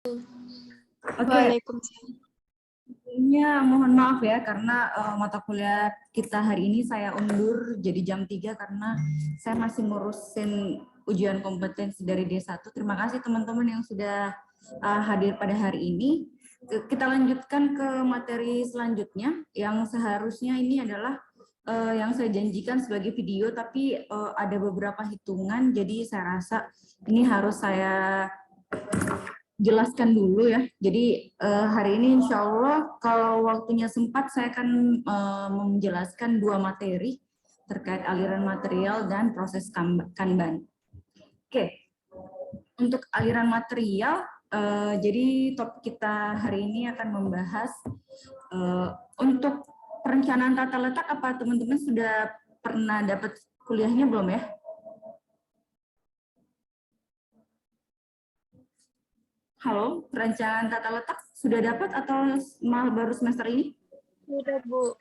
Oke, Waalaikumsalam. sebelumnya mohon maaf ya karena mata kuliah kita hari ini saya undur jadi jam 3 karena saya masih ngurusin ujian kompetensi dari D1. Terima kasih teman-teman yang sudah hadir pada hari ini. Kita lanjutkan ke materi selanjutnya yang seharusnya ini adalah yang saya janjikan sebagai video, tapi ada beberapa hitungan, jadi saya rasa ini harus saya jelaskan dulu ya. Jadi hari ini insya Allah kalau waktunya sempat saya akan menjelaskan 2 materi terkait aliran material dan proses Kanban. Oke, untuk aliran material, jadi topik kita hari ini akan membahas untuk perencanaan tata letak. Apa teman-teman sudah pernah dapat kuliahnya belum ya? Halo, perencanaan tata letak sudah dapat atau baru semester ini? Sudah, Bu.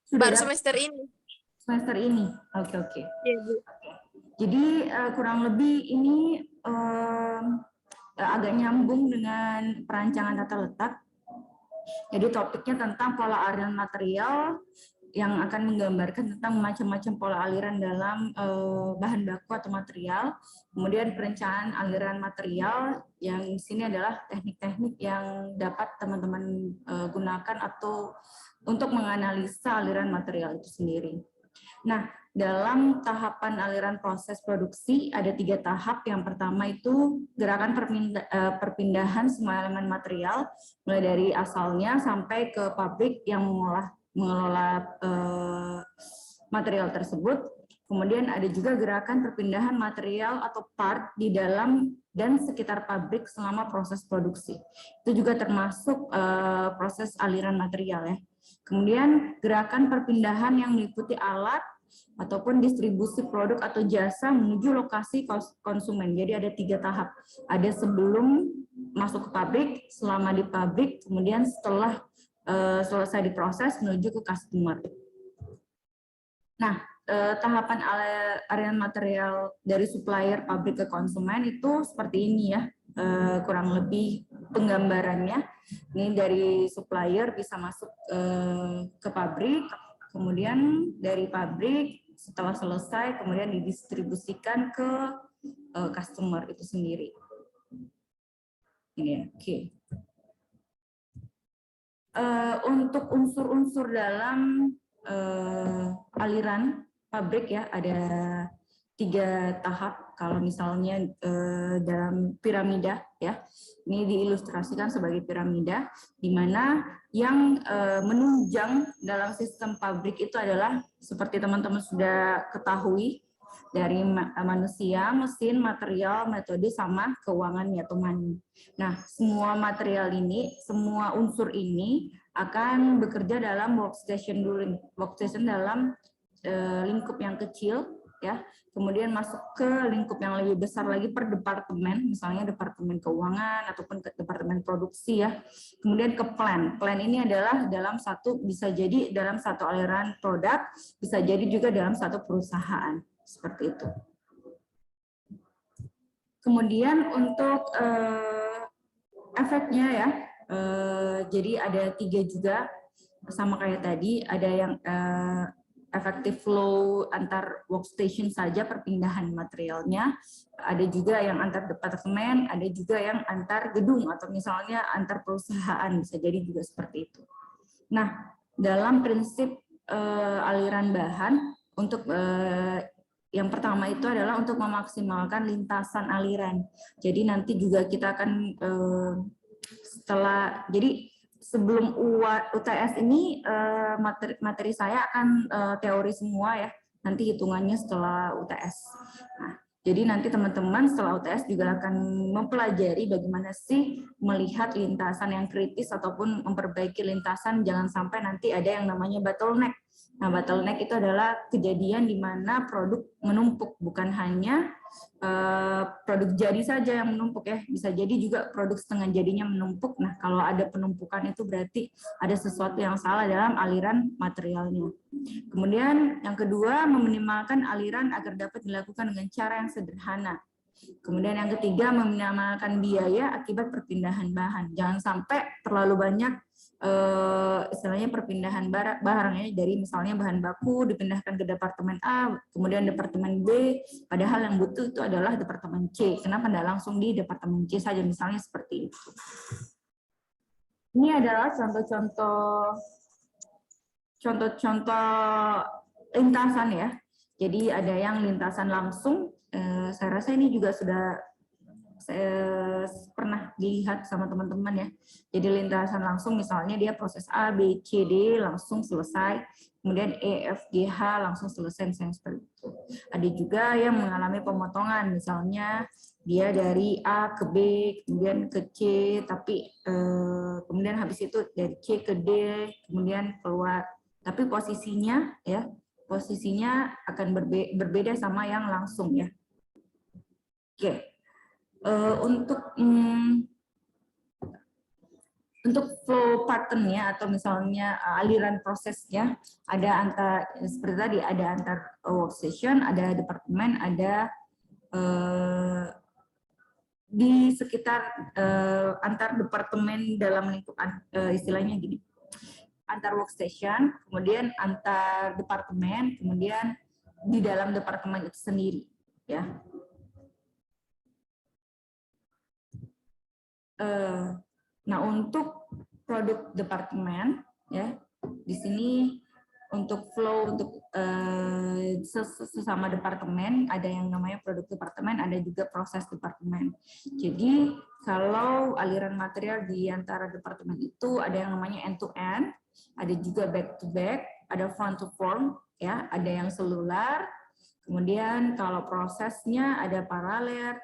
Sudah Baru dapat semester ini. semester ini. Oke. Iya, Bu. Jadi kurang lebih ini agak nyambung dengan perancangan tata letak. Jadi topiknya tentang pola aliran material yang akan menggambarkan tentang macam-macam pola aliran dalam bahan baku atau material. Kemudian perencanaan aliran material yang di sini adalah teknik-teknik yang dapat teman-teman gunakan atau untuk menganalisa aliran material itu sendiri. Nah, dalam tahapan aliran proses produksi ada 3 tahap. Yang pertama itu gerakan perpindahan semua elemen material, mulai dari asalnya sampai ke pabrik yang mengelola material tersebut. Kemudian ada juga gerakan perpindahan material atau part di dalam dan sekitar pabrik selama proses produksi. Itu juga termasuk proses aliran material ya. Kemudian gerakan perpindahan yang meliputi alat ataupun distribusi produk atau jasa menuju lokasi konsumen. Jadi ada 3 tahap. Ada sebelum masuk ke pabrik, selama di pabrik, kemudian setelah selesai diproses menuju ke customer. Nah, tahapan aliran material dari supplier pabrik ke konsumen itu seperti ini ya, kurang lebih penggambarannya. Ini dari supplier bisa masuk ke pabrik, kemudian dari pabrik setelah selesai kemudian didistribusikan ke customer itu sendiri. Ini ya, oke. Untuk unsur-unsur dalam aliran pabrik ya ada 3 tahap. Kalau misalnya dalam piramida ya, ini diilustrasikan sebagai piramida, di mana yang menunjang dalam sistem pabrik itu adalah seperti teman-teman sudah ketahui dari manusia, mesin, material, metode, sama keuangan atau money. Nah, semua material ini, semua unsur ini akan bekerja dalam workstation dulu, workstation dalam lingkup yang kecil ya, kemudian masuk ke lingkup yang lebih besar lagi per departemen, misalnya departemen keuangan ataupun ke departemen produksi ya, kemudian ke plan. Plan ini adalah dalam satu, bisa jadi dalam satu aliran produk, bisa jadi juga dalam satu perusahaan, seperti itu. Kemudian untuk efeknya ya, jadi ada 3 juga, sama kayak tadi, ada yang effective flow antar workstation saja perpindahan materialnya, ada juga yang antar departemen, ada juga yang antar gedung atau misalnya antar perusahaan, bisa jadi juga seperti itu. Nah, dalam prinsip aliran bahan, untuk yang pertama itu adalah untuk memaksimalkan lintasan aliran. Jadi nanti juga kita akan jadi sebelum UTS ini materi saya akan teori semua ya, nanti hitungannya setelah UTS. Nah, jadi nanti teman-teman setelah UTS juga akan mempelajari bagaimana sih melihat lintasan yang kritis ataupun memperbaiki lintasan, jangan sampai nanti ada yang namanya bottleneck. Nah, bottleneck itu adalah kejadian di mana produk menumpuk, bukan hanya produk jadi saja yang menumpuk ya, bisa jadi juga produk setengah jadinya menumpuk. Nah, kalau ada penumpukan itu berarti ada sesuatu yang salah dalam aliran materialnya. Kemudian yang kedua, meminimalkan aliran agar dapat dilakukan dengan cara yang sederhana. Kemudian yang ketiga, meminimalkan biaya akibat perpindahan bahan. Jangan sampai terlalu banyak istilahnya perpindahan barang ya, dari misalnya bahan baku dipindahkan ke departemen A, kemudian departemen B, padahal yang butuh itu adalah departemen C. Kenapa tidak langsung di departemen C saja, misalnya seperti itu. Ini adalah contoh-contoh lintasan ya. Jadi ada yang lintasan langsung, saya rasa ini juga sudah pernah dilihat sama teman-teman ya. Jadi lintasan langsung misalnya dia proses A, B, C, D langsung selesai. Kemudian E, F, G, H langsung selesai misalnya seperti itu. Ada juga yang mengalami pemotongan, misalnya dia dari A ke B, kemudian ke C, tapi kemudian habis itu dari C ke D, kemudian keluar. Tapi posisinya ya, posisinya akan berbeda sama yang langsung ya. Oke. Untuk flow pattern-nya atau misalnya aliran prosesnya ada seperti tadi, ada antar workstation, ada departemen, ada di sekitar antar departemen dalam lingkup istilahnya gini, antar workstation, kemudian antar departemen, kemudian di dalam departemen itu sendiri ya. Nah, untuk produk departemen ya, di sini untuk flow untuk sesama departemen ada yang namanya produk departemen, ada juga proses departemen. Jadi kalau aliran material di antara departemen itu ada yang namanya end to end, ada juga back to back, ada front to front ya, ada yang selular. Kemudian kalau prosesnya ada paralel,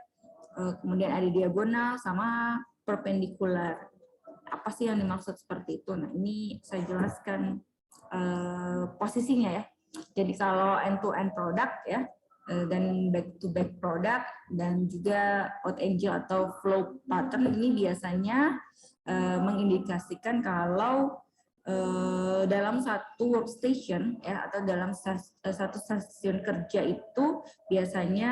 kemudian ada diagonal sama perpendikular. Apa sih yang dimaksud seperti itu? Nah, ini saya jelaskan posisinya ya. Jadi kalau end-to-end product ya, dan back-to-back product, dan juga out angle atau flow pattern ini biasanya mengindikasikan kalau dalam satu workstation ya, atau dalam satu stasiun kerja itu biasanya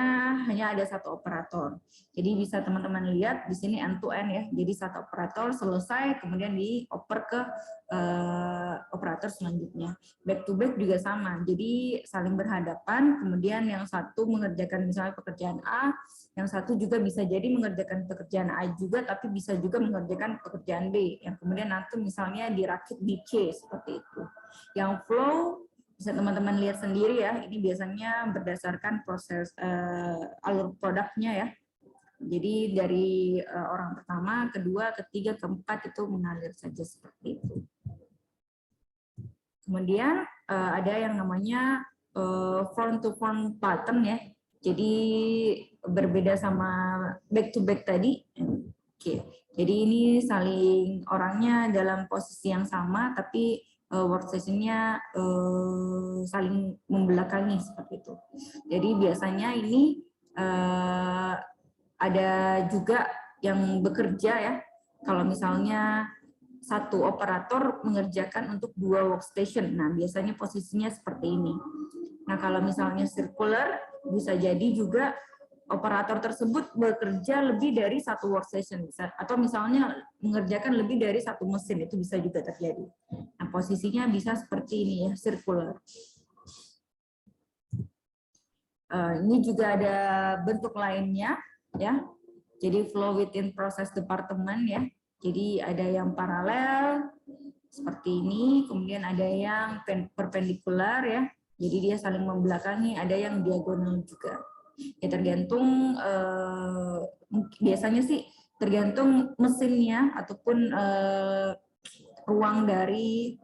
hanya ada satu operator. Jadi bisa teman-teman lihat di sini end to end ya. Jadi satu operator selesai kemudian dioper ke operator selanjutnya. Back to back juga sama. Jadi saling berhadapan, kemudian yang satu mengerjakan misalnya pekerjaan A, yang satu juga bisa jadi mengerjakan pekerjaan A juga, tapi bisa juga mengerjakan pekerjaan B, yang kemudian nanti misalnya dirakit di C, seperti itu. Yang flow, bisa teman-teman lihat sendiri ya, ini biasanya berdasarkan proses alur produknya ya. Jadi dari orang pertama, kedua, ketiga, keempat itu mengalir saja seperti itu. Kemudian ada yang namanya front to front pattern ya. Jadi berbeda sama back to back tadi. Oke. Jadi ini saling orangnya dalam posisi yang sama tapi workstation-nya saling membelakangi seperti itu. Jadi biasanya ini ada juga yang bekerja ya. Kalau misalnya satu operator mengerjakan untuk dua workstation. Nah, biasanya posisinya seperti ini. Nah, kalau misalnya circular, bisa jadi juga operator tersebut bekerja lebih dari satu workstation. Atau misalnya mengerjakan lebih dari satu mesin, itu bisa juga terjadi. Nah, posisinya bisa seperti ini ya, circular. Ini juga ada bentuk lainnya, ya. Jadi flow within process department ya. Jadi ada yang paralel seperti ini, kemudian ada yang perpendikular ya. Jadi dia saling membelakangi, ada yang diagonal juga. Ya tergantung biasanya sih tergantung mesinnya ataupun ruang dari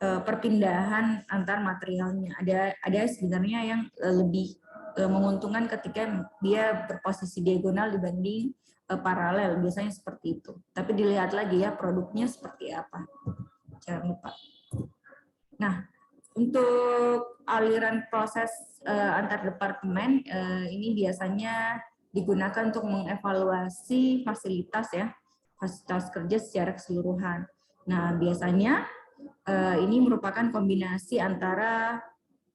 perpindahan antar materialnya. Ada sebenarnya yang lebih menguntungkan ketika dia berposisi diagonal dibanding paralel, biasanya seperti itu. Tapi dilihat lagi ya produknya seperti apa. Jangan lupa. Nah, untuk aliran proses antar departemen ini biasanya digunakan untuk mengevaluasi fasilitas ya, fasilitas kerja secara keseluruhan. Nah, biasanya ini merupakan kombinasi antara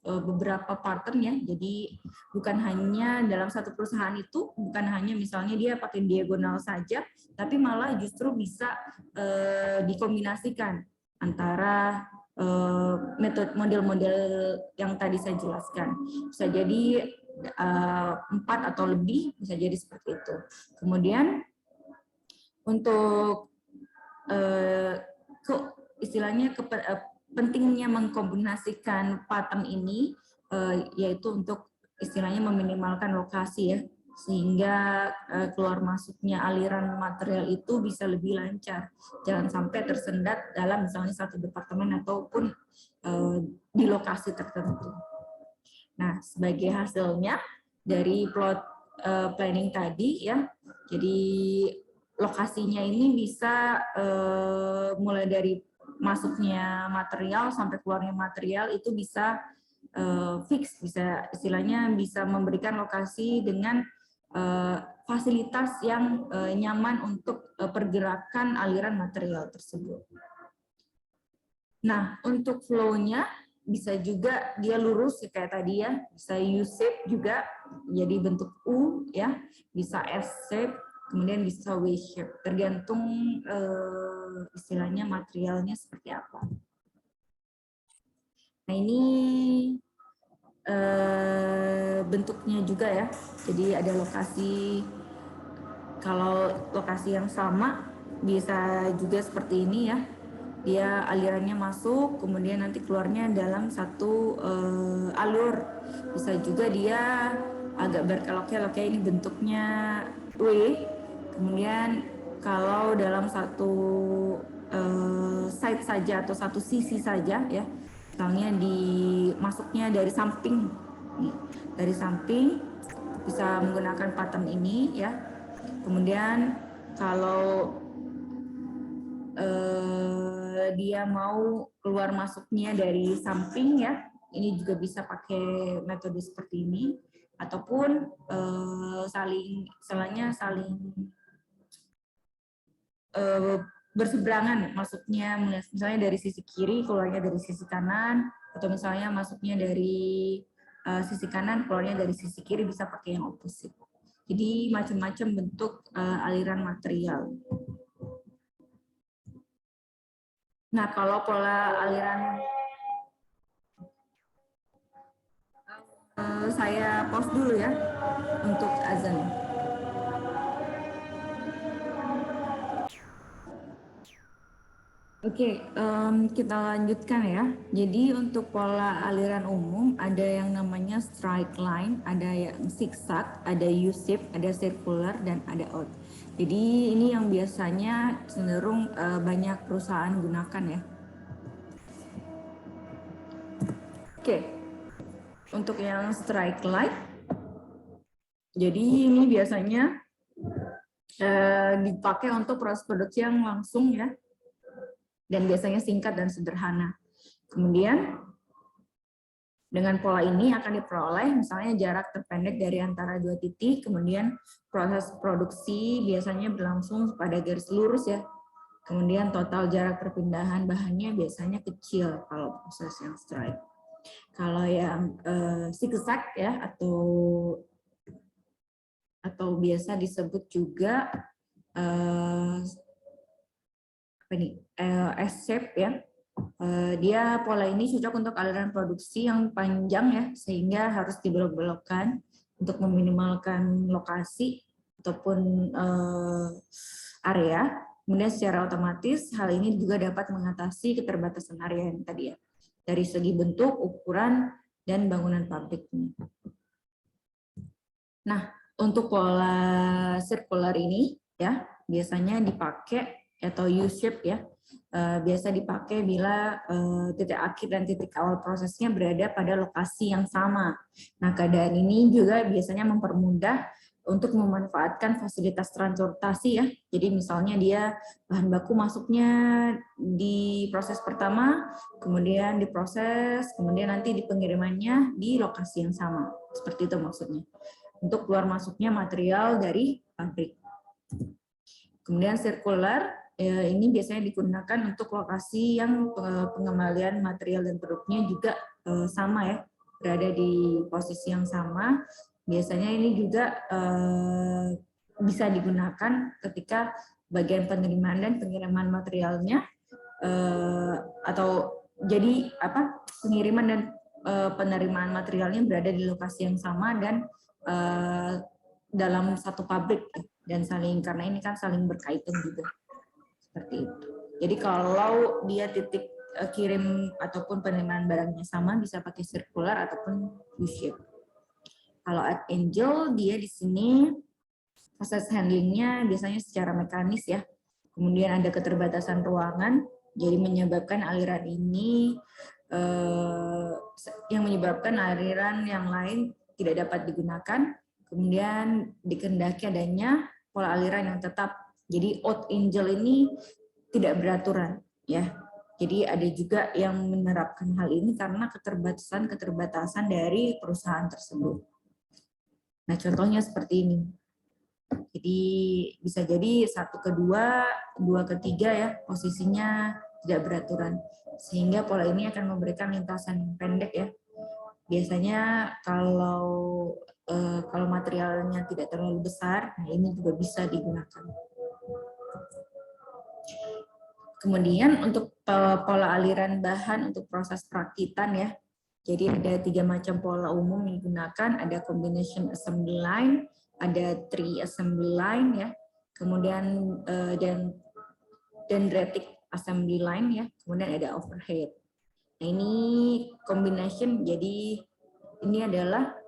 beberapa partner ya. Jadi bukan hanya dalam satu perusahaan itu, bukan hanya misalnya dia pakai diagonal saja, tapi malah justru bisa dikombinasikan antara metode model-model yang tadi saya jelaskan. Bisa jadi 4 atau lebih, bisa jadi seperti itu. Kemudian untuk istilahnya pentingnya mengkombinasikan pattern ini, yaitu untuk istilahnya meminimalkan lokasi ya, sehingga keluar masuknya aliran material itu bisa lebih lancar. Jangan sampai tersendat dalam misalnya satu departemen ataupun di lokasi tertentu. Nah, sebagai hasilnya dari plot planning tadi ya, jadi lokasinya ini bisa mulai dari masuknya material sampai keluarnya material itu bisa fix, bisa istilahnya bisa memberikan lokasi dengan fasilitas yang nyaman untuk pergerakan aliran material tersebut. Nah, untuk flow-nya bisa juga dia lurus kayak tadi ya, bisa U-shape juga, jadi bentuk U ya, bisa S-shape, kemudian bisa W-shape, tergantung istilahnya materialnya seperti apa. Nah ini bentuknya juga ya, jadi ada lokasi, kalau lokasi yang sama bisa juga seperti ini ya, dia alirannya masuk, kemudian nanti keluarnya dalam satu alur. Bisa juga dia agak berkelok-kelok, ini bentuknya W. Kemudian kalau dalam satu side saja atau satu sisi saja ya, misalnya masuknya dari samping, dari samping bisa menggunakan pattern ini ya. Kemudian kalau dia mau keluar masuknya dari samping ya, ini juga bisa pakai metode seperti ini, ataupun saling berseberangan, masuknya misalnya dari sisi kiri keluarnya dari sisi kanan, atau misalnya masuknya dari sisi kanan keluarnya dari sisi kiri, bisa pakai yang opposite. Jadi macam-macam bentuk aliran material. Nah, kalau pola aliran saya pause dulu ya untuk azan. Oke, kita lanjutkan ya. Jadi untuk pola aliran umum ada yang namanya straight line, ada yang zigzag, ada U-shape, ada circular, dan ada odd. Jadi ini yang biasanya cenderung banyak perusahaan gunakan ya. Oke, untuk yang straight line, jadi ini biasanya dipakai untuk proses produksi yang langsung ya, dan biasanya singkat dan sederhana. Kemudian dengan pola ini akan diperoleh misalnya jarak terpendek dari antara dua titik, kemudian proses produksi biasanya berlangsung pada garis lurus ya. Kemudian total jarak perpindahan bahannya biasanya kecil kalau proses yang straight. Kalau yang zigzag ya, atau biasa disebut juga S-shape ya. Dia pola ini cocok untuk aliran produksi yang panjang ya, sehingga harus dibelok-belokkan untuk meminimalkan lokasi ataupun area. Kemudian secara otomatis hal ini juga dapat mengatasi keterbatasan area yang tadi ya, dari segi bentuk, ukuran, dan bangunan pabriknya. Nah, untuk pola circular ini ya biasanya dipakai, atau U-shape ya, biasa dipakai bila titik akhir dan titik awal prosesnya berada pada lokasi yang sama. Nah, keadaan ini juga biasanya mempermudah untuk memanfaatkan fasilitas transportasi ya. Jadi misalnya dia bahan baku masuknya di proses pertama, kemudian diproses, kemudian nanti di pengirimannya di lokasi yang sama. Seperti itu maksudnya. Untuk keluar masuknya material dari pabrik. Kemudian circular, ini biasanya digunakan untuk lokasi yang pengembalian material dan produknya juga sama ya, berada di posisi yang sama. Biasanya ini juga bisa digunakan ketika bagian penerimaan dan pengiriman materialnya atau jadi pengiriman dan penerimaan materialnya berada di lokasi yang sama dan dalam satu pabrik dan karena ini kan saling berkaitan juga seperti itu. Jadi kalau dia titik kirim ataupun penerimaan barangnya sama bisa pakai sirkular ataupun U-shape. Kalau at Angel dia di sini proses handlingnya biasanya secara mekanis ya. Kemudian ada keterbatasan ruangan, jadi menyebabkan aliran ini yang menyebabkan aliran yang lain tidak dapat digunakan. Kemudian dikehendaki adanya pola aliran yang tetap. Jadi Odd Angel ini tidak beraturan ya. Jadi ada juga yang menerapkan hal ini karena keterbatasan dari perusahaan tersebut. Nah, contohnya seperti ini. Jadi bisa jadi 1 ke 2, 2 ke 3 ya, posisinya tidak beraturan. Sehingga pola ini akan memberikan lintasan yang pendek ya. Biasanya kalau materialnya tidak terlalu besar, nah ini juga bisa digunakan. Kemudian untuk pola aliran bahan untuk proses perakitan ya. Jadi ada 3 macam pola umum yang digunakan, ada combination assembly line, ada tree assembly line ya, kemudian dan dendritic assembly line ya, kemudian ada overhead. Nah ini combination, jadi ini adalah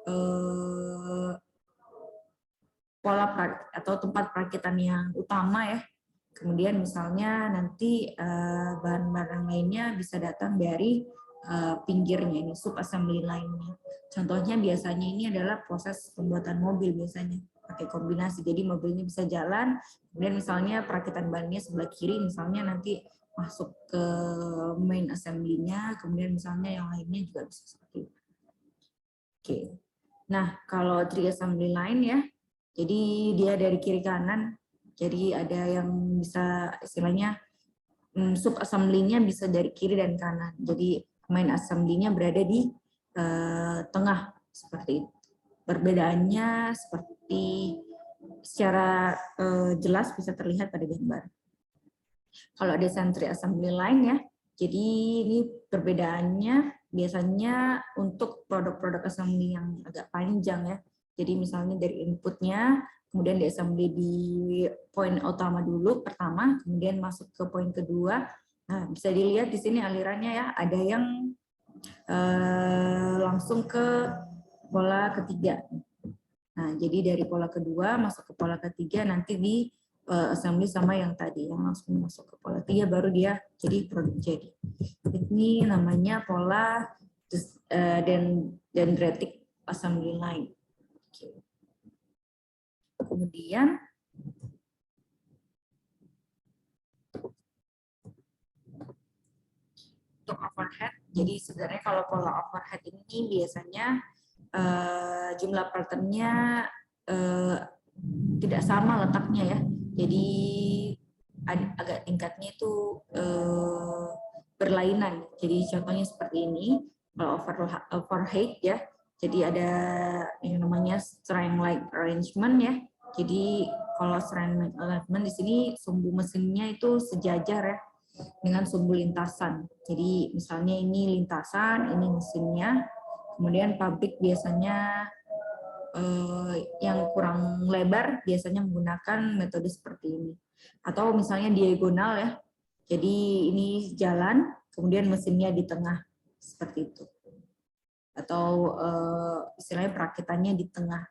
pola atau tempat perakitan yang utama ya. Kemudian misalnya nanti bahan-bahan lainnya bisa datang dari pinggirnya, ini sub assembly line-nya. Contohnya biasanya ini adalah proses pembuatan mobil biasanya pakai kombinasi. Jadi mobilnya bisa jalan, kemudian misalnya perakitan bahannya sebelah kiri, misalnya nanti masuk ke main assembly-nya, kemudian misalnya yang lainnya juga bisa seperti itu. Oke. Nah, kalau tree assembly line ya, jadi dia dari kiri kanan. Jadi ada yang bisa istilahnya sub assembly-nya bisa dari kiri dan kanan. Jadi main assembly-nya berada di tengah seperti itu. Perbedaannya seperti secara jelas bisa terlihat pada gambar. Kalau ada tree assembly line ya, jadi ini perbedaannya biasanya untuk produk-produk assembly yang agak panjang ya. Jadi misalnya dari inputnya, kemudian di assembly di poin utama dulu pertama, kemudian masuk ke poin kedua. Nah, bisa dilihat di sini alirannya ya, ada yang langsung ke pola ketiga. Nah, jadi dari pola kedua masuk ke pola ketiga, nanti di assembly sama yang tadi, yang langsung masuk ke pola 3 baru dia jadi produk jadi. Ini namanya pola dendritic assembly line. Kemudian untuk overhead, jadi sebenarnya kalau pola overhead ini biasanya jumlah patternnya tidak sama letaknya ya. Jadi agak tingkatnya itu berlainan. Jadi contohnya seperti ini, kalau overhead ya. Jadi ada yang namanya string like arrangement ya. Jadi kalau string arrangement di sini sumbu mesinnya itu sejajar ya dengan sumbu lintasan. Jadi misalnya ini lintasan, ini mesinnya. Kemudian pabrik biasanya yang kurang lebar biasanya menggunakan metode seperti ini. Atau misalnya diagonal ya. Jadi ini jalan, kemudian mesinnya di tengah seperti itu. Atau istilahnya perakitannya di tengah.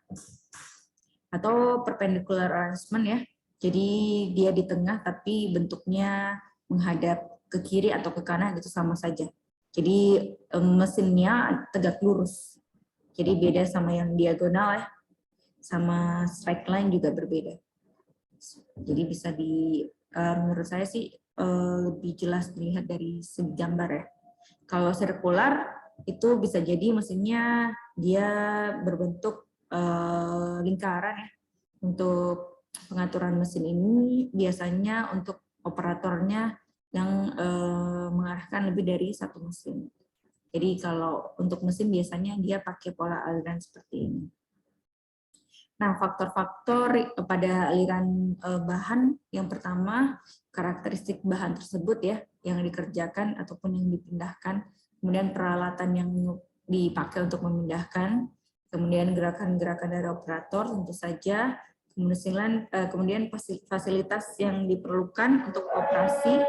Atau perpendicular arrangement ya. Jadi dia di tengah tapi bentuknya menghadap ke kiri atau ke kanan itu sama saja. Jadi mesinnya tegak lurus. Jadi beda sama yang diagonal ya. Sama straight line juga berbeda. Jadi bisa menurut saya sih lebih jelas dilihat dari segi gambar ya. Kalau sirkular itu bisa jadi mesinnya dia berbentuk lingkaran ya. Untuk pengaturan mesin ini biasanya untuk operatornya yang mengarahkan lebih dari satu mesin. Jadi kalau untuk mesin biasanya dia pakai pola aliran seperti ini. Nah, faktor-faktor pada aliran bahan yang pertama, karakteristik bahan tersebut ya, yang dikerjakan ataupun yang dipindahkan, kemudian peralatan yang dipakai untuk memindahkan, kemudian gerakan-gerakan dari operator tentu saja, kemudian fasilitas yang diperlukan untuk operasi,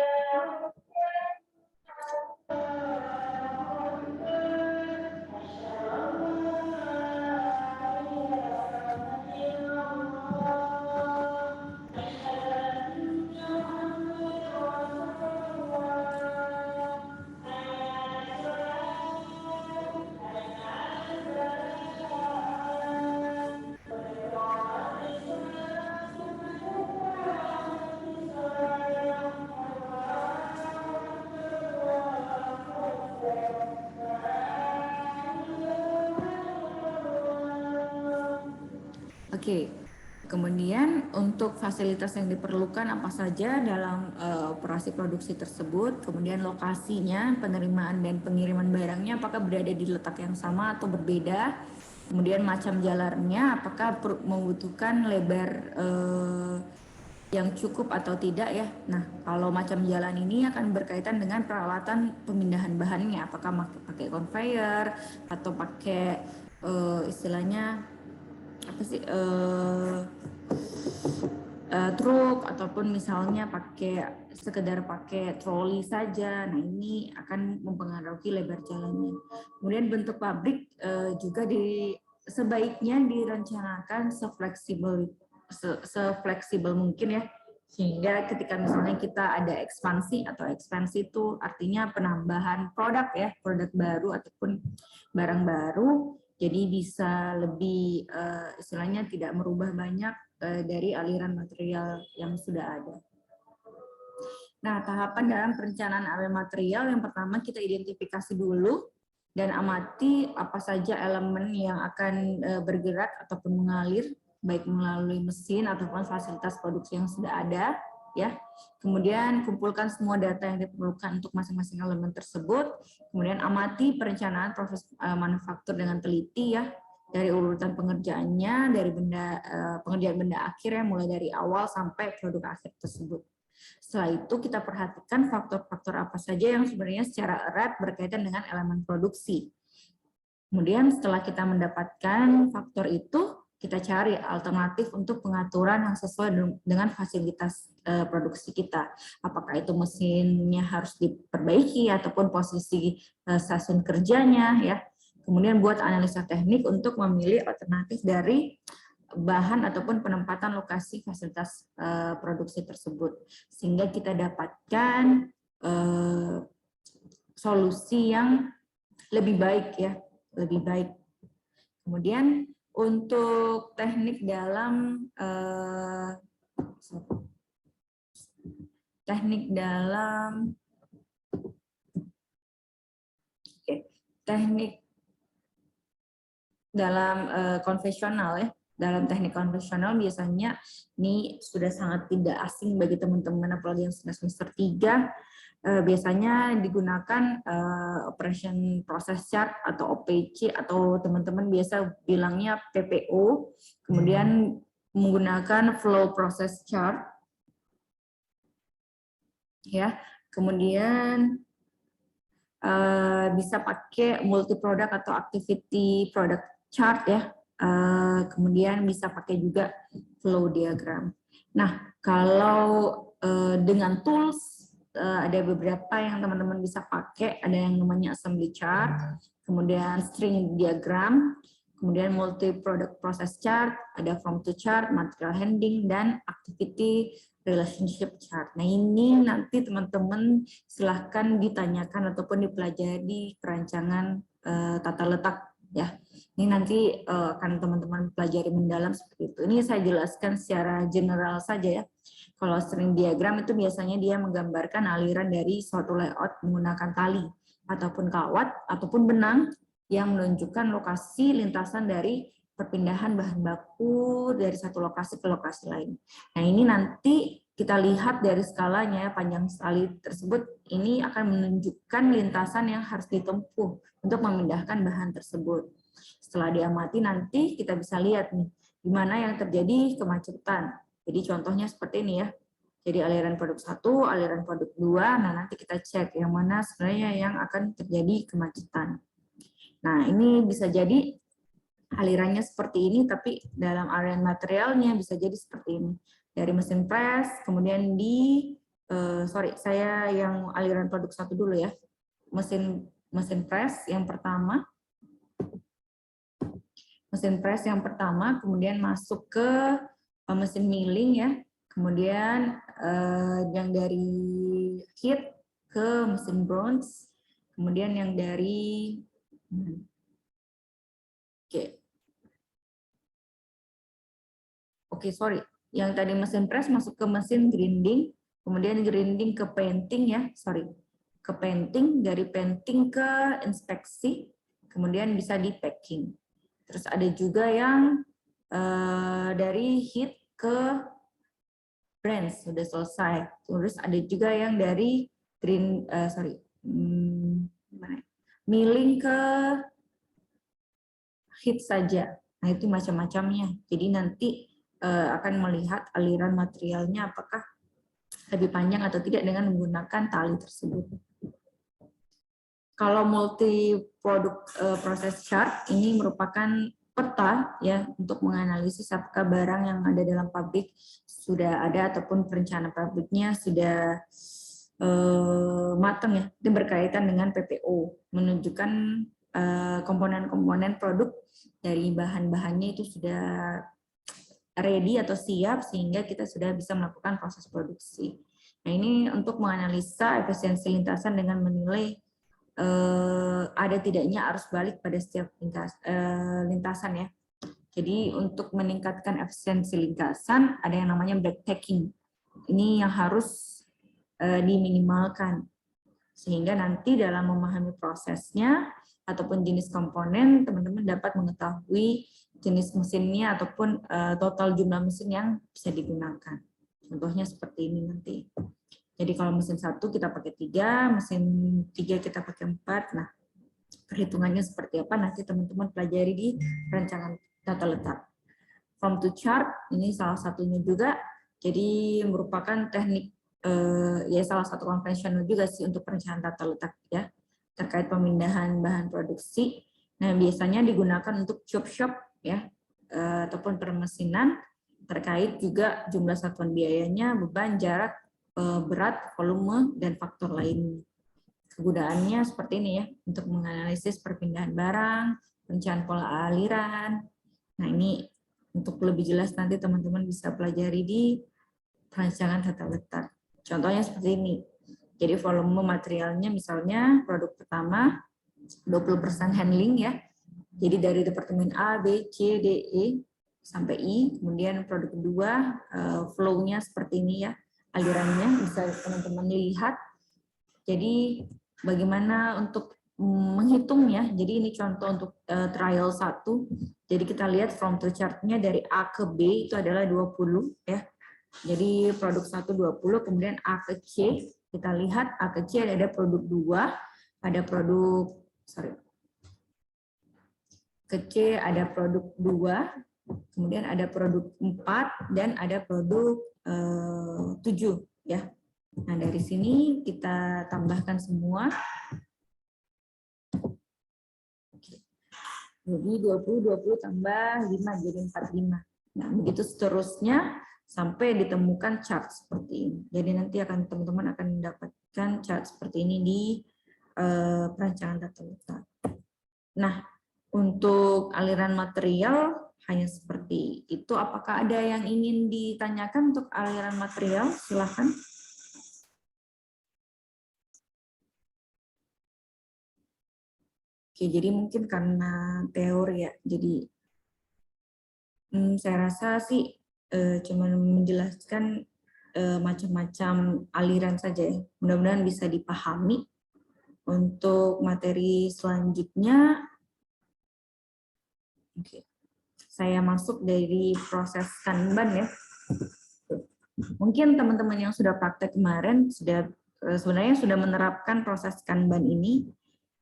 Oke, kemudian untuk fasilitas yang diperlukan apa saja dalam operasi produksi tersebut, kemudian lokasinya, penerimaan dan pengiriman barangnya apakah berada di letak yang sama atau berbeda, kemudian macam jalannya apakah membutuhkan lebar yang cukup atau tidak ya. Nah, kalau macam jalan ini akan berkaitan dengan peralatan pemindahan bahannya, apakah pakai conveyor atau pakai istilahnya apa sih truk ataupun misalnya sekedar pakai troli saja. Nah, ini akan mempengaruhi lebar jalannya. Kemudian bentuk pabrik juga sebaiknya direncanakan sefleksibel mungkin ya, sehingga ketika misalnya kita ada ekspansi atau ekspansi itu artinya penambahan produk ya, produk baru ataupun barang baru. Jadi bisa lebih istilahnya tidak merubah banyak dari aliran material yang sudah ada. Nah, tahapan dalam perencanaan aliran material yang pertama kita identifikasi dulu dan amati apa saja elemen yang akan bergerak ataupun mengalir, baik melalui mesin ataupun fasilitas produksi yang sudah ada. Ya, kemudian kumpulkan semua data yang diperlukan untuk masing-masing elemen tersebut. Kemudian amati perencanaan proses manufaktur dengan teliti ya, dari urutan pengerjaannya, dari pengerjaan benda akhir ya, mulai dari awal sampai produk akhir tersebut. Setelah itu kita perhatikan faktor-faktor apa saja yang sebenarnya secara erat berkaitan dengan elemen produksi. Kemudian setelah kita mendapatkan faktor itu, kita cari alternatif untuk pengaturan yang sesuai dengan fasilitas produksi kita. Apakah itu mesinnya harus diperbaiki ataupun posisi stasiun kerjanya ya. Kemudian buat analisa teknik untuk memilih alternatif dari bahan ataupun penempatan lokasi fasilitas produksi tersebut, sehingga kita dapatkan solusi yang lebih baik ya, lebih baik. Kemudian untuk teknik dalam konvensional ya. Dalam teknik konvensional biasanya ini sudah sangat tidak asing bagi teman-teman apalagi yang sudah semester 3. Biasanya digunakan operation process chart atau OPC atau teman-teman biasa bilangnya PPO. Kemudian menggunakan flow process chart. Ya, kemudian bisa pakai multi product atau activity product chart ya. Kemudian bisa pakai juga flow diagram. Nah, kalau dengan tools ada beberapa yang teman-teman bisa pakai, ada yang namanya assembly chart, kemudian string diagram, kemudian multi product process chart, ada from to chart, material handling, dan activity relationship chart. Nah, ini nanti teman-teman silahkan ditanyakan ataupun dipelajari di perancangan tata letak ya. Ini nanti akan teman-teman pelajari mendalam seperti itu. Ini saya jelaskan secara general saja ya. Kalau string diagram itu biasanya dia menggambarkan aliran dari suatu layout menggunakan tali ataupun kawat ataupun benang yang menunjukkan lokasi lintasan dari perpindahan bahan baku dari satu lokasi ke lokasi lain. Nah, ini nanti kita lihat dari skalanya, panjang tali tersebut ini akan menunjukkan lintasan yang harus ditempuh untuk memindahkan bahan tersebut. Setelah diamati nanti kita bisa lihat nih, di mana yang terjadi kemacetan. Jadi contohnya seperti ini ya. Jadi aliran produk 1, aliran produk 2, nah nanti kita cek yang mana sebenarnya yang akan terjadi kemacetan. Nah ini bisa jadi alirannya seperti ini, tapi dalam aliran materialnya bisa jadi seperti ini. Dari mesin press, kemudian saya yang aliran produk 1 dulu ya. Mesin press yang pertama, kemudian masuk ke mesin milling ya, kemudian yang dari heat ke mesin bronze, kemudian yang dari yang tadi mesin press masuk ke mesin grinding, kemudian grinding ke painting ya, ke painting, dari painting ke inspeksi, kemudian bisa di packing. Terus ada juga yang dari heat ke branch sudah selesai. Terus ada juga yang dari milling ke heat saja. Nah itu macam-macamnya. Jadi nanti akan melihat aliran materialnya apakah lebih panjang atau tidak dengan menggunakan tali tersebut. Kalau multi product process chart ini merupakan peta ya untuk menganalisis apakah barang yang ada dalam pabrik sudah ada ataupun perencanaan pabriknya sudah matang ya. Itu berkaitan dengan PPO, menunjukkan komponen-komponen produk dari bahan-bahannya itu sudah ready atau siap sehingga kita sudah bisa melakukan proses produksi. Nah ini untuk menganalisa efisiensi lintasan dengan menilai ada tidaknya arus balik pada setiap lintasan ya. Jadi untuk meningkatkan efisiensi lintasan ada yang namanya backtracking. Ini yang harus diminimalkan sehingga nanti dalam memahami prosesnya ataupun jenis komponen teman-teman dapat mengetahui jenis mesinnya ataupun total jumlah mesin yang bisa digunakan. Contohnya seperti ini nanti. Jadi kalau mesin 1 kita pakai 3, mesin 3 kita pakai 4. Nah, perhitungannya seperti apa nanti teman-teman pelajari di rancangan tata letak. From to chart ini salah satunya juga. Jadi merupakan teknik ya salah satu konvensional juga sih untuk perencanaan tata letak ya terkait pemindahan bahan produksi. Nah, biasanya digunakan untuk shop ya ataupun permesinan terkait juga jumlah satuan biayanya, beban, jarak, berat, volume, dan faktor lain. Kegunaannya seperti ini ya, untuk menganalisis perpindahan barang, perencanaan pola aliran. Nah ini untuk lebih jelas nanti teman-teman bisa pelajari di perancangan tata letak. Contohnya seperti ini. Jadi volume materialnya misalnya produk pertama 20% handling ya. Jadi dari departemen A, B, C, D, E sampai I. Kemudian produk kedua flow-nya seperti ini ya. Alirannya bisa teman-teman lihat. Jadi bagaimana untuk menghitungnya. Jadi ini contoh untuk trial 1. Jadi kita lihat from to chart-nya dari A ke B itu adalah 20 ya. Jadi produk 1 20, kemudian A ke C. Kita lihat A ke C ada produk 2, ada produk ke C ada produk 2, kemudian ada produk 4 dan ada produk 7 ya. Nah, dari sini kita tambahkan semua. Jadi 20 tambah 5 jadi 45. Nah, begitu seterusnya sampai ditemukan chart seperti ini. Jadi nanti akan teman-teman akan mendapatkan chart seperti ini di perancangan tata letak. Nah, untuk aliran material hanya seperti itu. Apakah ada yang ingin ditanyakan untuk aliran material? Silakan. Oke, jadi mungkin karena teori ya, jadi saya rasa sih cuma menjelaskan macam-macam aliran saja ya. Mudah-mudahan bisa dipahami. Untuk materi selanjutnya, oke, saya masuk dari proses Kanban ya. Mungkin teman-teman yang sudah praktek kemarin sudah sebenarnya sudah menerapkan proses Kanban ini,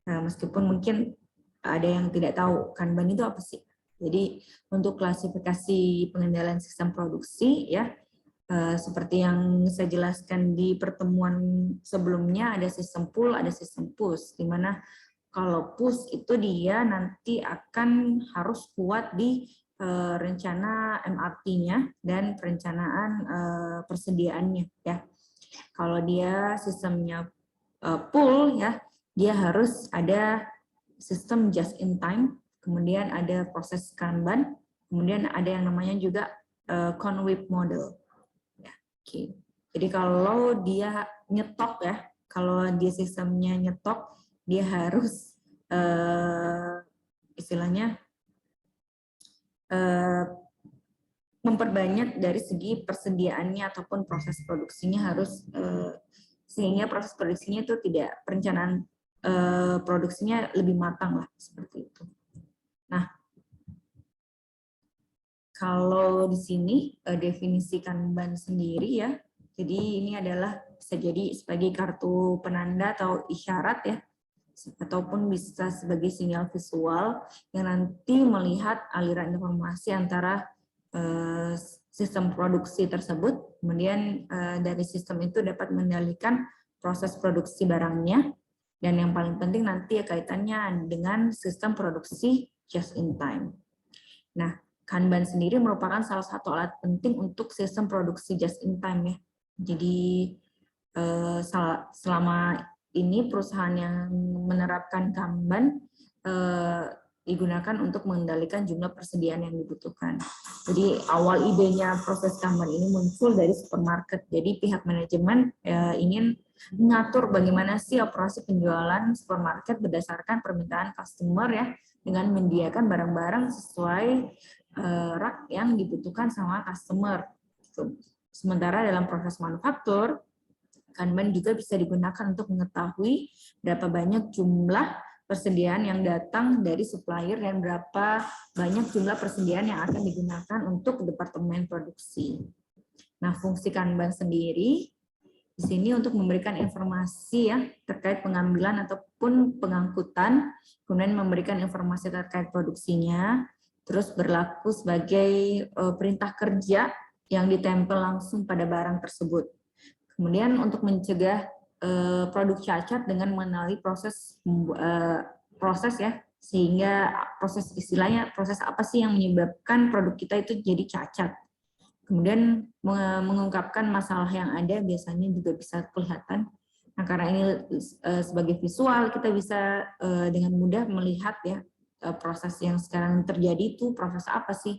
meskipun mungkin ada yang tidak tahu Kanban itu apa sih. Jadi untuk klasifikasi pengendalian sistem produksi ya, seperti yang saya jelaskan di pertemuan sebelumnya, ada sistem pull, ada sistem push, di mana kalau push itu dia nanti akan harus kuat di rencana MRT-nya dan perencanaan persediaannya ya. Kalau dia sistemnya pull ya, dia harus ada sistem just in time, kemudian ada proses Kanban, kemudian ada yang namanya juga Conway model. Ya, okay. Jadi kalau dia nyetok ya, kalau dia sistemnya nyetok, dia harus istilahnya memperbanyak dari segi persediaannya ataupun proses produksinya harus sehingga proses produksinya itu tidak perencanaan produksinya lebih matang lah seperti itu. Nah, kalau di sini definisi Kanban sendiri ya, jadi ini adalah bisa jadi sebagai kartu penanda atau isyarat ya, ataupun bisa sebagai sinyal visual yang nanti melihat aliran informasi antara sistem produksi tersebut, kemudian dari sistem itu dapat mengendalikan proses produksi barangnya, dan yang paling penting nanti ya kaitannya dengan sistem produksi just in time. Nah, Kanban sendiri merupakan salah satu alat penting untuk sistem produksi just in time ya. Jadi selama ini perusahaan yang menerapkan Kanban digunakan untuk mengendalikan jumlah persediaan yang dibutuhkan. Jadi awal idenya proses Kanban ini muncul dari supermarket. Jadi pihak manajemen ingin mengatur bagaimana sih operasi penjualan supermarket berdasarkan permintaan customer ya, dengan menyediakan barang-barang sesuai rak yang dibutuhkan sama customer. Sementara dalam proses manufaktur, Kanban juga bisa digunakan untuk mengetahui berapa banyak jumlah persediaan yang datang dari supplier dan berapa banyak jumlah persediaan yang akan digunakan untuk departemen produksi. Nah, fungsi Kanban sendiri di sini untuk memberikan informasi ya terkait pengambilan ataupun pengangkutan, kemudian memberikan informasi terkait produksinya, terus berlaku sebagai perintah kerja yang ditempel langsung pada barang tersebut. Kemudian untuk mencegah produk cacat dengan mengenali proses ya, sehingga proses istilahnya proses apa sih yang menyebabkan produk kita itu jadi cacat. Kemudian mengungkapkan masalah yang ada biasanya juga bisa kelihatan. Nah, karena ini sebagai visual kita bisa dengan mudah melihat ya proses yang sekarang terjadi itu proses apa sih.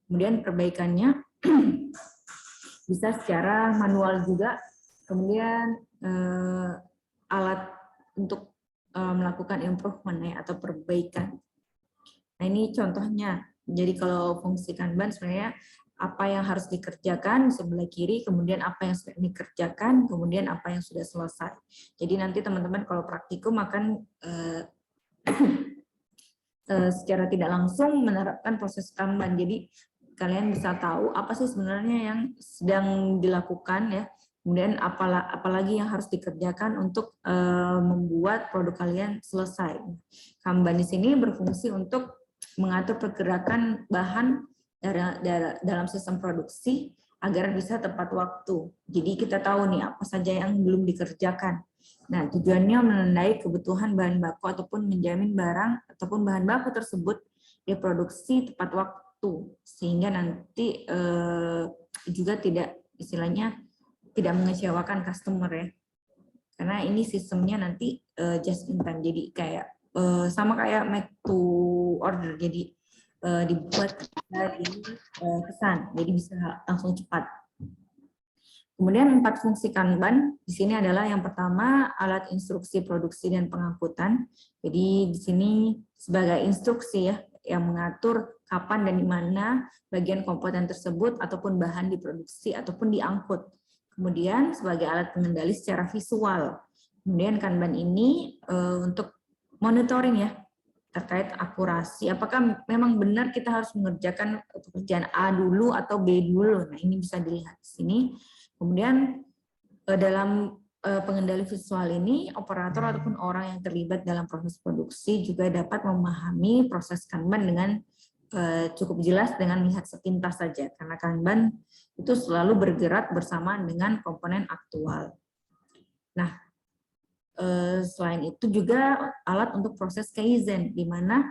Kemudian perbaikannya bisa secara manual juga, kemudian alat untuk melakukan improvement ya, atau perbaikan. Nah ini contohnya, jadi kalau fungsi Kanban sebenarnya apa yang harus dikerjakan sebelah kiri, kemudian apa yang sudah dikerjakan, kemudian apa yang sudah selesai. Jadi nanti teman-teman kalau praktikum akan secara tidak langsung menerapkan proses Kanban. Jadi kalian bisa tahu apa sih sebenarnya yang sedang dilakukan ya, kemudian apalagi yang harus dikerjakan untuk membuat produk kalian selesai. Kanban di sini berfungsi untuk mengatur pergerakan bahan dalam sistem produksi agar bisa tepat waktu. Jadi kita tahu nih apa saja yang belum dikerjakan. Nah, tujuannya menandai kebutuhan bahan baku ataupun menjamin barang ataupun bahan baku tersebut diproduksi tepat waktu, sehingga nanti juga tidak istilahnya tidak mengecewakan customer ya, karena ini sistemnya nanti just in time, jadi kayak sama kayak make to order, jadi dibuat dari pesan, jadi bisa langsung cepat. Kemudian 4 fungsi Kanban di sini adalah yang pertama alat instruksi produksi dan pengangkutan. Jadi di sini sebagai instruksi ya yang mengatur kapan dan di mana bagian komponen tersebut ataupun bahan diproduksi ataupun diangkut. Kemudian sebagai alat pengendali secara visual. Kemudian Kanban ini untuk monitoring ya terkait akurasi. Apakah memang benar kita harus mengerjakan pekerjaan A dulu atau B dulu? Nah, ini bisa dilihat di sini. Kemudian dalam pengendali visual ini, operator ataupun orang yang terlibat dalam proses produksi juga dapat memahami proses Kanban dengan cukup jelas dengan melihat sepintas saja, karena Kanban itu selalu bergerak bersamaan dengan komponen aktual. Nah, selain itu juga alat untuk proses Kaizen, di mana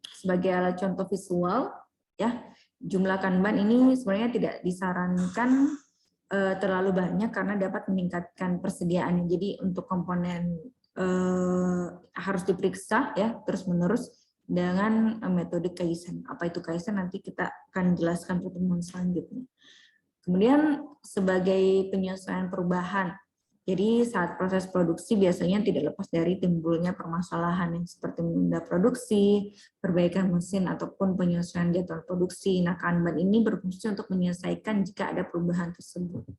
sebagai alat contoh visual, ya jumlah Kanban ini sebenarnya tidak disarankan terlalu banyak karena dapat meningkatkan persediaannya. Jadi untuk komponen harus diperiksa ya terus-menerus dengan metode Kaizen. Apa itu Kaizen nanti kita akan jelaskan pertemuan selanjutnya. Kemudian sebagai penyesuaian perubahan. Jadi saat proses produksi biasanya tidak lepas dari timbulnya permasalahan yang seperti menunda produksi, perbaikan mesin ataupun penyesuaian jadwal produksi. Nah, Kanban ini berfungsi untuk menyelesaikan jika ada perubahan tersebut.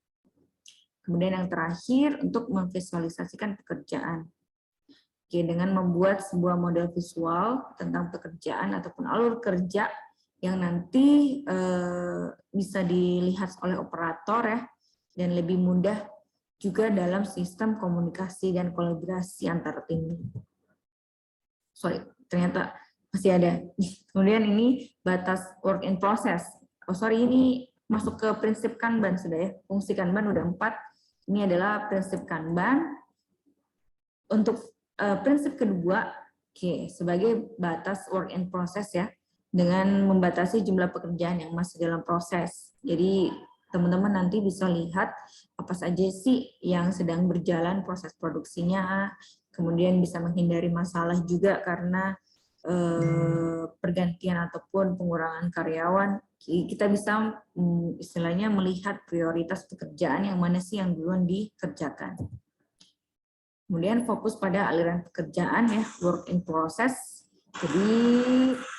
Kemudian yang terakhir untuk memvisualisasikan pekerjaan. Oke, dengan membuat sebuah model visual tentang pekerjaan ataupun alur kerja yang nanti bisa dilihat oleh operator ya, dan lebih mudah juga dalam sistem komunikasi dan kolaborasi antar tim. Sorry, ternyata masih ada. Kemudian ini batas work in process. Oh sorry, ini masuk ke prinsip Kanban sudah ya. Fungsi Kanban udah 4. Ini adalah prinsip Kanban. Untuk prinsip kedua, sebagai batas work in process ya, dengan membatasi jumlah pekerjaan yang masih dalam proses. Jadi teman-teman nanti bisa lihat apa saja sih yang sedang berjalan proses produksinya, kemudian bisa menghindari masalah juga karena pergantian ataupun pengurangan karyawan. Kita bisa istilahnya melihat prioritas pekerjaan yang mana sih yang duluan dikerjakan. Kemudian fokus pada aliran pekerjaan ya, work in process. Jadi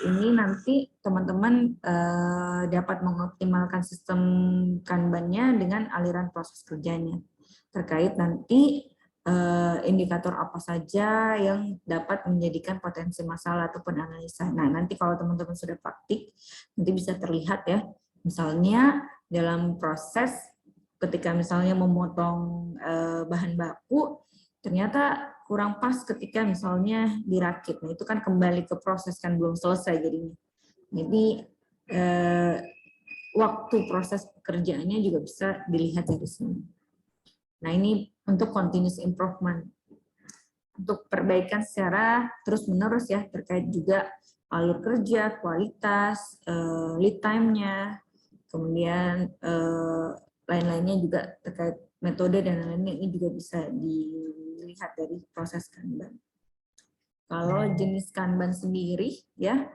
ini nanti teman-teman dapat mengoptimalkan sistem Kanban-nya dengan aliran proses kerjanya. Terkait nanti indikator apa saja yang dapat menjadikan potensi masalah ataupun analisa. Nah, nanti kalau teman-teman sudah praktik, nanti bisa terlihat ya. Misalnya dalam proses ketika misalnya memotong bahan baku, ternyata kurang pas ketika misalnya dirakit. Nah, itu kan kembali ke proses kan belum selesai jadinya. Jadi waktu proses pekerjaannya juga bisa dilihat dari sini. Nah, ini untuk continuous improvement. Untuk perbaikan secara terus-menerus ya, terkait juga alur kerja, kualitas, lead time-nya, kemudian lain-lainnya juga terkait metode dan lain-lainnya ini juga bisa dilihat dari proses Kanban. Kalau jenis Kanban sendiri ya,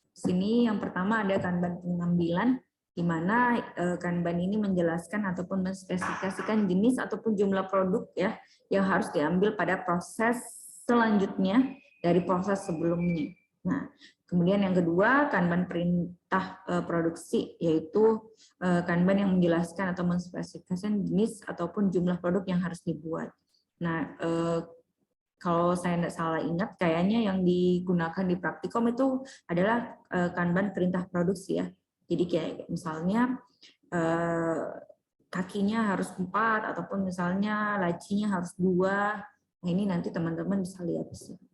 sini yang pertama ada Kanban pengambilan, di mana Kanban ini menjelaskan ataupun menspesifikasikan jenis ataupun jumlah produk ya yang harus diambil pada proses selanjutnya dari proses sebelumnya. Nah, kemudian yang kedua Kanban perintah produksi, yaitu Kanban yang menjelaskan atau menspesifikasikan jenis ataupun jumlah produk yang harus dibuat. Nah, kalau saya tidak salah ingat, kayaknya yang digunakan di praktikum itu adalah Kanban perintah produksi ya. Jadi kayak misalnya kakinya harus 4 ataupun misalnya lacinya harus 2. Nah, ini nanti teman-teman bisa lihat di sini.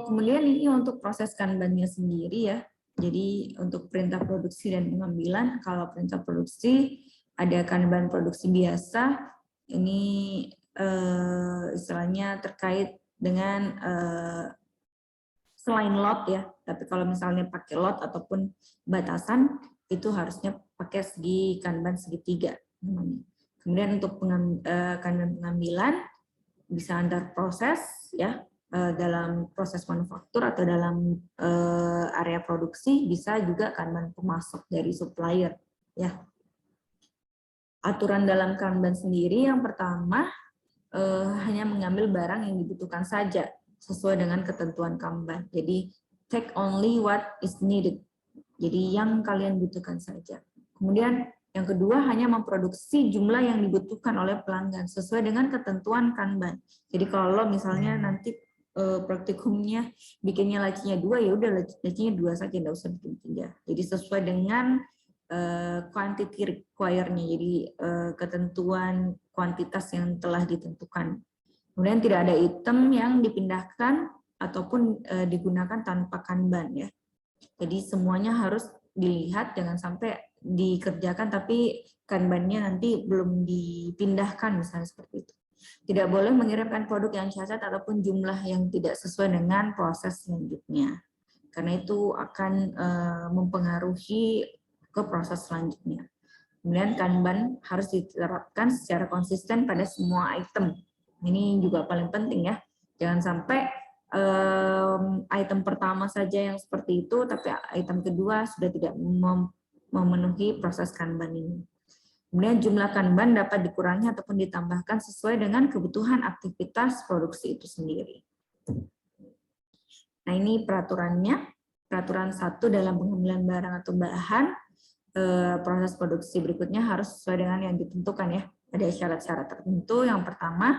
Kemudian ini untuk proses Kanban-nya sendiri ya. Jadi untuk perintah produksi dan pengambilan, kalau perintah produksi ada Kanban produksi biasa, ini istilahnya terkait dengan selain lot ya, tapi kalau misalnya pakai lot ataupun batasan itu harusnya pakai segi Kanban segitiga namanya. Kemudian untuk Kanban pengambilan bisa antar proses ya, dalam proses manufaktur atau dalam area produksi, bisa juga Kanban pemasok dari supplier ya. Aturan dalam Kanban sendiri yang pertama hanya mengambil barang yang dibutuhkan saja sesuai dengan ketentuan Kanban. Jadi take only what is needed. Jadi yang kalian butuhkan saja. Kemudian yang kedua hanya memproduksi jumlah yang dibutuhkan oleh pelanggan sesuai dengan ketentuan Kanban. Jadi kalau misalnya nanti praktikumnya bikinnya lacinya 2, ya udah lacinya 2 saja, nggak usah bikin 3. Jadi sesuai dengan quantity require-nya, jadi ketentuan kuantitas yang telah ditentukan. Kemudian tidak ada item yang dipindahkan ataupun digunakan tanpa Kanban ya. Jadi semuanya harus dilihat, jangan sampai dikerjakan tapi Kanban-nya nanti belum dipindahkan misalnya seperti itu. Tidak boleh mengirimkan produk yang cacat ataupun jumlah yang tidak sesuai dengan proses selanjutnya. Karena itu akan mempengaruhi ke proses selanjutnya. Kemudian Kanban harus diterapkan secara konsisten pada semua item. Ini juga paling penting ya. Jangan sampai item pertama saja yang seperti itu, tapi item kedua sudah tidak memenuhi proses Kanban ini. Kemudian jumlah Kanban dapat dikurangi ataupun ditambahkan sesuai dengan kebutuhan aktivitas produksi itu sendiri. Nah ini peraturannya, peraturan 1 dalam pengambilan barang atau bahan, proses produksi berikutnya harus sesuai dengan yang ditentukan ya. Ada syarat-syarat tertentu. Yang pertama,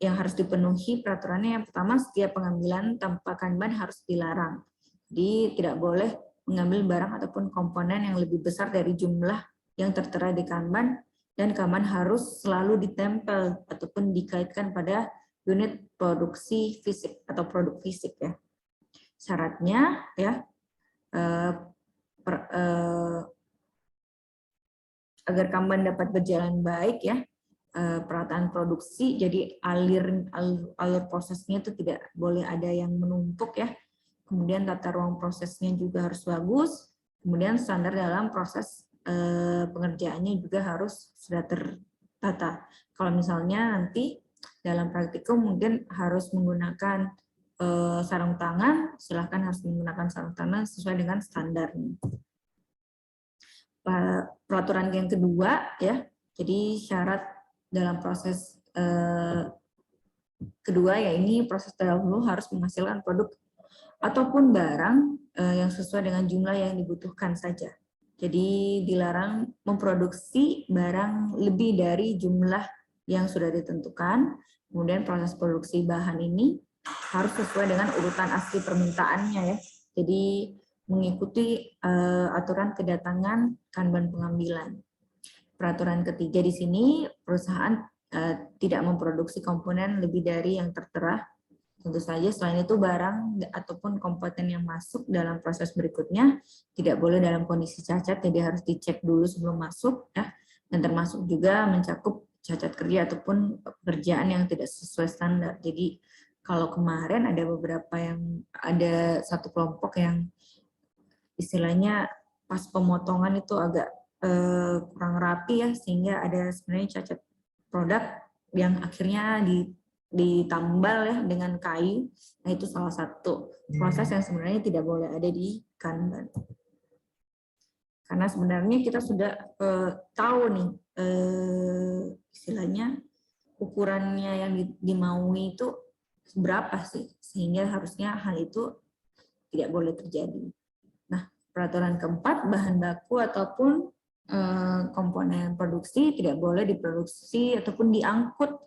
yang harus dipenuhi peraturannya, yang pertama setiap pengambilan tanpa Kanban harus dilarang. Jadi tidak boleh mengambil barang ataupun komponen yang lebih besar dari jumlah yang tertera di Kanban, dan Kanban harus selalu ditempel ataupun dikaitkan pada unit produksi fisik atau produk fisik ya. Syaratnya ya, agar Kanban dapat berjalan baik ya, perataan produksi, jadi alur prosesnya itu tidak boleh ada yang menumpuk ya. Kemudian tata ruang prosesnya juga harus bagus. Kemudian standar dalam proses pengerjaannya juga harus sudah tertata. Kalau misalnya nanti dalam praktikum mungkin harus menggunakan sarung tangan, silahkan harus menggunakan sarung tangan sesuai dengan standarnya. Peraturan yang kedua ya, jadi syarat dalam proses kedua ya, ini proses terdahulu harus menghasilkan produk ataupun barang yang sesuai dengan jumlah yang dibutuhkan saja. Jadi dilarang memproduksi barang lebih dari jumlah yang sudah ditentukan. Kemudian proses produksi bahan ini harus sesuai dengan urutan asli permintaannya ya. Jadi mengikuti aturan kedatangan Kanban pengambilan. Peraturan ketiga di sini, perusahaan tidak memproduksi komponen lebih dari yang tertera. Tentu saja selain itu barang ataupun komponen yang masuk dalam proses berikutnya tidak boleh dalam kondisi cacat, jadi harus dicek dulu sebelum masuk ya. Dan termasuk juga mencakup cacat kerja ataupun pekerjaan yang tidak sesuai standar. Jadi kalau kemarin ada beberapa yang, ada satu kelompok yang istilahnya pas pemotongan itu agak kurang rapi ya, sehingga ada sebenarnya cacat produk yang akhirnya ditambal ya dengan kayu. Nah itu salah satu proses yang sebenarnya tidak boleh ada di Kanban. Karena sebenarnya kita sudah tahu nih istilahnya ukurannya yang dimaui itu berapa sih, sehingga harusnya hal itu tidak boleh terjadi. Nah peraturan keempat, bahan baku ataupun komponen produksi tidak boleh diproduksi ataupun diangkut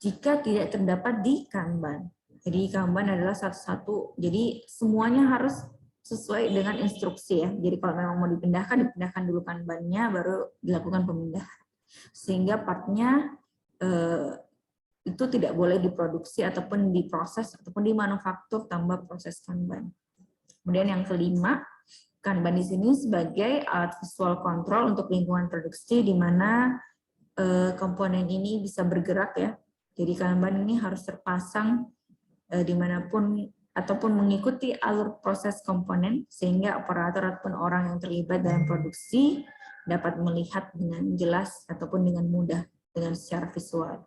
jika tidak terdapat di Kanban. Jadi Kanban adalah satu-satu, jadi semuanya harus sesuai dengan instruksi ya. Jadi kalau memang mau dipindahkan, dipindahkan dulu Kanbannya, baru dilakukan pemindahan. Sehingga partnya itu tidak boleh diproduksi ataupun diproses ataupun dimanufaktur tanpa proses Kanban. Kemudian yang kelima, Kanban di sini sebagai alat visual control untuk lingkungan produksi, di mana komponen ini bisa bergerak ya. Jadi Kanban ini harus terpasang dimanapun ataupun mengikuti alur proses komponen, sehingga operator ataupun orang yang terlibat dalam produksi dapat melihat dengan jelas ataupun dengan mudah dengan secara visual.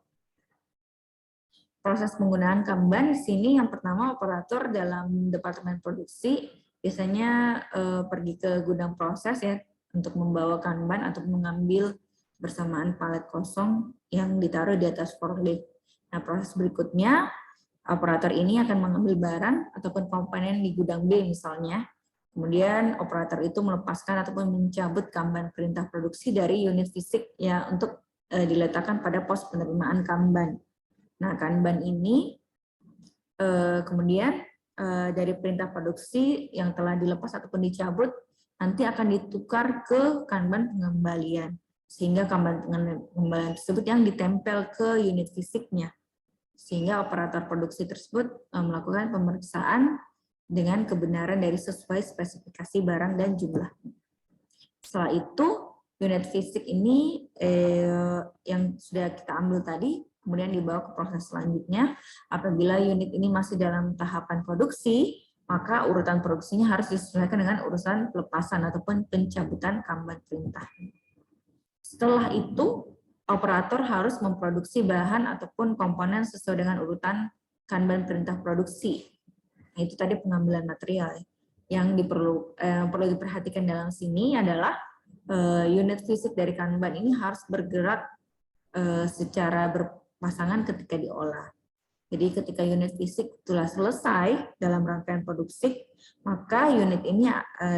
Proses penggunaan Kanban di sini yang pertama, operator dalam departemen produksi biasanya pergi ke gudang proses ya untuk membawa Kanban atau mengambil bersamaan palet kosong yang ditaruh di atas forklift. Nah, proses berikutnya operator ini akan mengambil barang ataupun komponen di gudang B misalnya. Kemudian operator itu melepaskan ataupun mencabut Kanban perintah produksi dari unit fisik ya untuk diletakkan pada pos penerimaan Kanban. Nah, Kanban ini kemudian dari perintah produksi yang telah dilepas ataupun dicabut nanti akan ditukar ke Kanban pengembalian, sehingga Kanban pengembalian tersebut yang ditempel ke unit fisiknya, sehingga operator produksi tersebut melakukan pemeriksaan dengan kebenaran dari sesuai spesifikasi barang dan jumlah. Setelah itu unit fisik ini yang sudah kita ambil tadi kemudian dibawa ke proses selanjutnya. Apabila unit ini masih dalam tahapan produksi, maka urutan produksinya harus disesuaikan dengan urusan pelepasan ataupun pencabutan Kanban perintah. Setelah itu, operator harus memproduksi bahan ataupun komponen sesuai dengan urutan Kanban perintah produksi. Nah, itu tadi pengambilan material. Yang perlu diperhatikan dalam sini adalah unit fisik dari Kanban ini harus bergerak secara berpasangan ketika diolah. Jadi ketika unit fisik telah selesai dalam rangkaian produksi, maka unit ini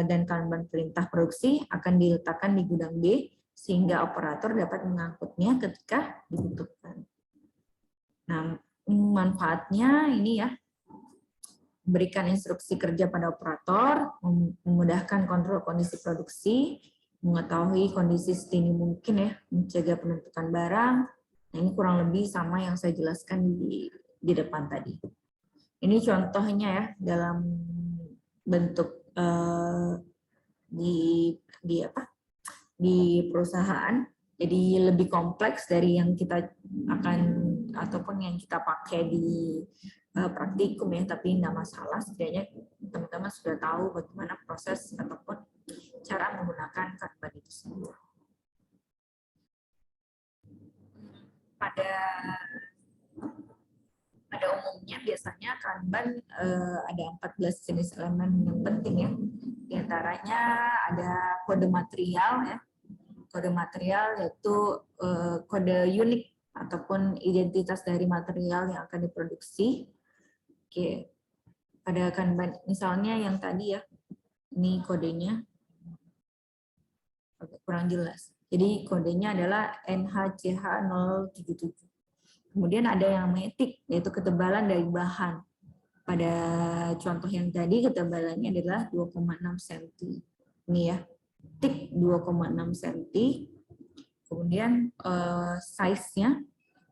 dan Kanban perintah produksi akan diletakkan di gudang B sehingga operator dapat mengangkutnya ketika dibutuhkan. Nah, manfaatnya ini ya, memberikan instruksi kerja pada operator, memudahkan kontrol kondisi produksi, mengetahui kondisi sedini mungkin ya, mencegah penumpukan barang. Nah, ini kurang lebih sama yang saya jelaskan di depan tadi. Ini contohnya ya dalam bentuk di perusahaan. Jadi lebih kompleks dari yang kita akan ataupun yang kita pakai di praktikum ya, tapi nggak masalah. Setidaknya teman-teman sudah tahu bagaimana proses ataupun cara menggunakan Kanban itu sendiri. Pada umumnya biasanya Kanban ada 14 jenis elemen yang penting ya. Di antaranya ada kode material ya. Kode material yaitu kode unik ataupun identitas dari material yang akan diproduksi. Oke. Pada Kanban misalnya yang tadi ya. Ini kodenya. Kurang jelas. Jadi kodenya adalah NHCH077. Kemudian ada yang metik, yaitu ketebalan dari bahan. Pada contoh yang tadi ketebalannya adalah 2,6 cm. Ini ya, tik 2,6 cm. Kemudian size-nya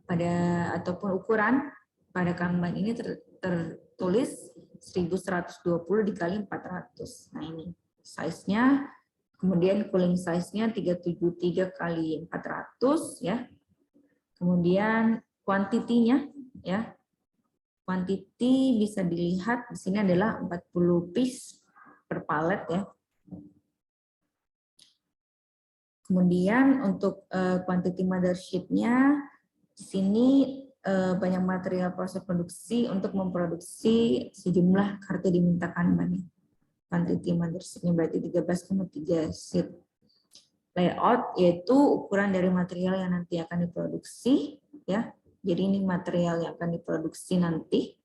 pada ataupun ukuran pada Kanban ini tertulis 1120 dikali 400. Nah ini size-nya. Kemudian cooling size-nya 373 kali 400 ya. Kemudian kuantitinya ya. Quantity bisa dilihat di sini adalah 40 piece per palet ya. Kemudian untuk quantity mother sheet-nya di sini banyak material proses produksi untuk memproduksi sejumlah kartu diminta Kanban. Quantity mother sheet-nya berarti 13,3 sheet. Layout yaitu ukuran dari material yang nanti akan diproduksi ya. Jadi ini material yang akan diproduksi nanti.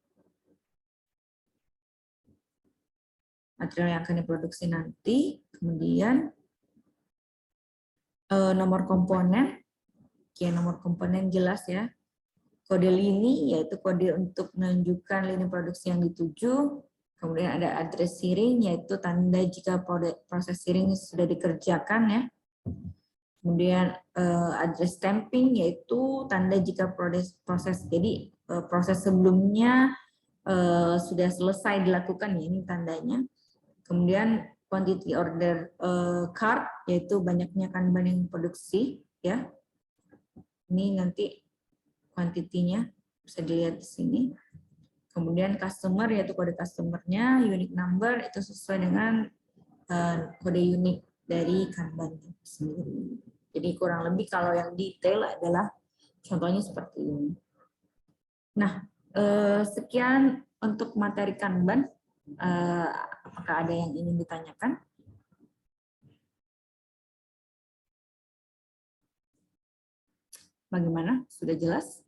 Material yang akan diproduksi nanti. Kemudian nomor komponen. Oke, nomor komponen jelas ya. Kode lini yaitu kode untuk menunjukkan lini produksi yang dituju. Kemudian ada address sharing yaitu tanda jika proses sharing sudah dikerjakan ya. Kemudian address stamping yaitu tanda jika proses jadi proses sebelumnya sudah selesai dilakukan ya, ini tandanya. Kemudian quantity order card yaitu banyaknya Kanban yang produksi ya. Ini nanti kuantitinya bisa dilihat di sini. Kemudian customer yaitu kode customernya, unique number itu sesuai dengan kode unik dari Kanban sendiri. Jadi kurang lebih kalau yang detail adalah contohnya seperti ini. Nah, sekian untuk materi Kanban. Apakah ada yang ingin ditanyakan? Bagaimana? Sudah jelas?